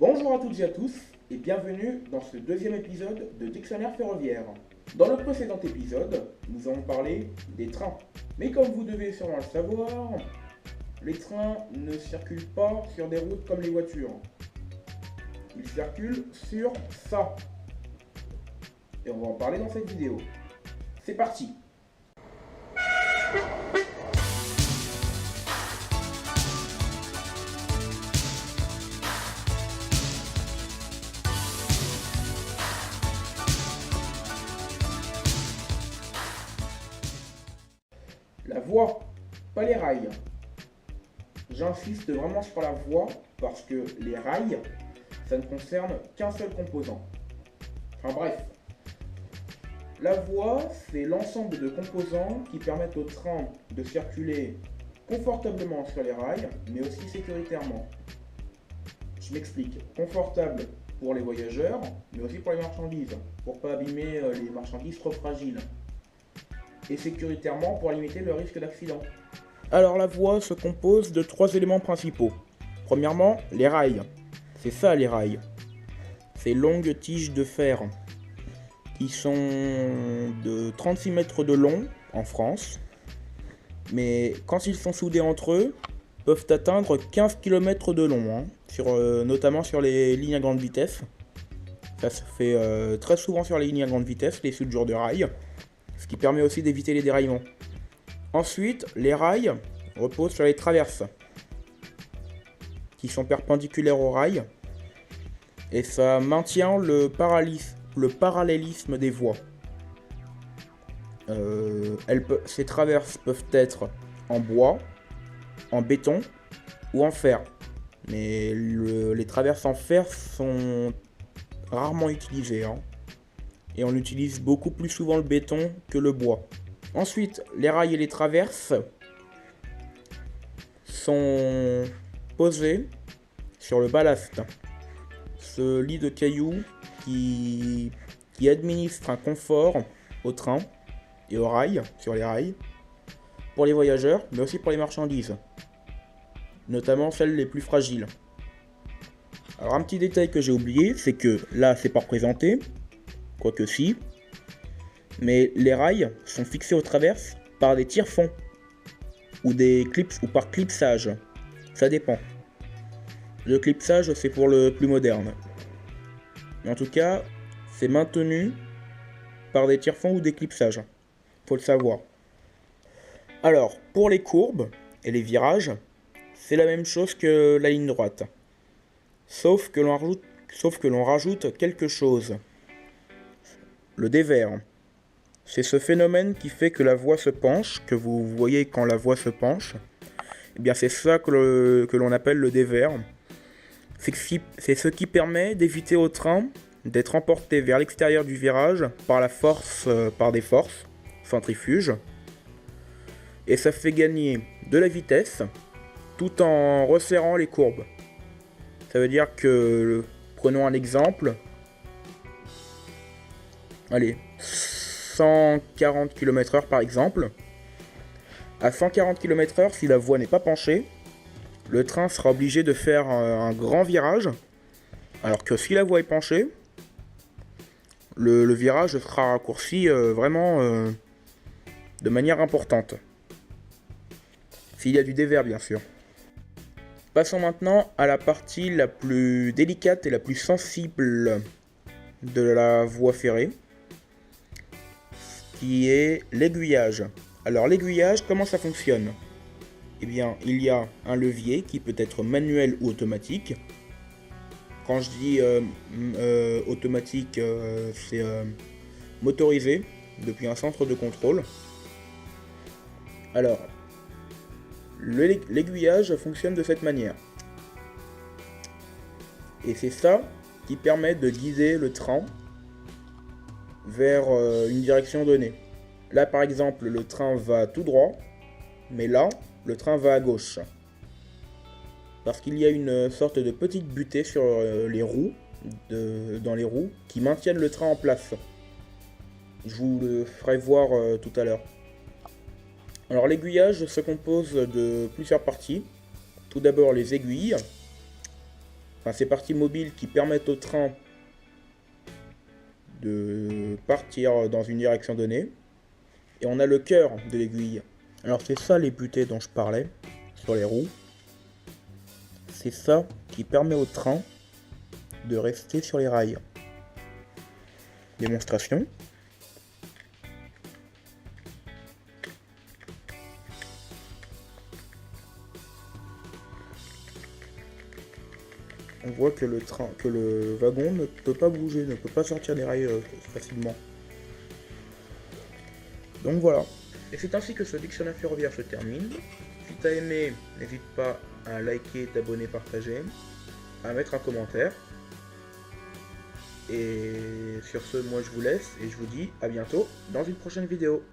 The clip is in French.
Bonjour à toutes et à tous et bienvenue dans ce deuxième épisode de Dictionnaire ferroviaire. Dans le précédent épisode, nous avons parlé des trains. Mais comme vous devez sûrement le savoir, les trains ne circulent pas sur des routes comme les voitures. Ils circulent sur ça. Et on va en parler dans cette vidéo. C'est parti! La voie, pas les rails. J'insiste vraiment sur la voie parce que les rails, ça ne concerne qu'un seul composant. Enfin bref, la voie, c'est l'ensemble de composants qui permettent au train de circuler confortablement sur les rails, mais aussi sécuritairement. Je m'explique. Confortable pour les voyageurs, mais aussi pour les marchandises, pour pas abîmer les marchandises trop fragiles. Et sécuritairement pour limiter le risque d'accident. Alors la voie se compose de trois éléments principaux. Premièrement, les rails. C'est ça les rails. Ces longues tiges de fer qui sont de 36 mètres de long en France, mais quand ils sont soudés entre eux, peuvent atteindre 15 km de long, notamment sur les lignes à grande vitesse. Ça se fait très souvent sur les lignes à grande vitesse, les soudures de rails, ce qui permet aussi d'éviter les déraillements. Ensuite, les rails reposent sur les traverses, qui sont perpendiculaires aux rails, et ça maintient le parallélisme des voies. Ces traverses peuvent être en bois, en béton ou en fer. Mais les traverses en fer sont rarement utilisées. Et on utilise beaucoup plus souvent le béton que le bois. Ensuite, les rails et les traverses sont posés sur le ballast. Ce lit de cailloux qui administre un confort au train et aux rails, sur les rails, pour les voyageurs, mais aussi pour les marchandises, notamment celles les plus fragiles. Alors un petit détail que j'ai oublié, c'est que là c'est pas représenté, quoique si, mais les rails sont fixés aux traverses par des tire-fonds ou par clipsage, ça dépend. Le clipsage c'est pour le plus moderne. Mais en tout cas, c'est maintenu par des tire-fonds ou des clipsages. Faut le savoir. Alors, pour les courbes et les virages, c'est la même chose que la ligne droite. Sauf que l'on rajoute quelque chose. Le dévers. C'est ce phénomène qui fait que la voie se penche, que vous voyez quand la voie se penche. Eh bien, c'est ça que l'on appelle le dévers. C'est ce qui permet d'éviter au train d'être emporté vers l'extérieur du virage par des forces centrifuges. Et ça fait gagner de la vitesse tout en resserrant les courbes. Ça veut dire que, prenons un exemple, allez, 140 km/h par exemple. À 140 km/h, si la voie n'est pas penchée, le train sera obligé de faire un grand virage, alors que si la voie est penchée, le virage sera raccourci vraiment de manière importante. S'il y a du dévers, bien sûr. Passons maintenant à la partie la plus délicate et la plus sensible de la voie ferrée, qui est l'aiguillage. Alors l'aiguillage, comment ça fonctionne ? Eh bien, il y a un levier qui peut être manuel ou automatique. Quand je dis automatique, c'est motorisé depuis un centre de contrôle. Alors, l'aiguillage fonctionne de cette manière. Et c'est ça qui permet de guider le train vers une direction donnée. Là, par exemple, le train va tout droit, mais là, le train va à gauche. Parce qu'il y a une sorte de petite butée sur les roues, dans les roues, qui maintiennent le train en place. Je vous le ferai voir tout à l'heure. Alors l'aiguillage se compose de plusieurs parties. Tout d'abord les aiguilles, enfin ces parties mobiles qui permettent au train de partir dans une direction donnée. Et on a le cœur de l'aiguille. Alors c'est ça les butées dont je parlais, sur les roues. C'est ça qui permet au train de rester sur les rails. Démonstration. On voit que le wagon ne peut pas bouger, ne peut pas sortir des rails facilement. Donc voilà. Et c'est ainsi que ce dictionnaire ferroviaire se termine. Si t'as aimé, n'hésite pas à liker, t'abonner, partager, à mettre un commentaire. Et sur ce, moi je vous laisse et je vous dis à bientôt dans une prochaine vidéo.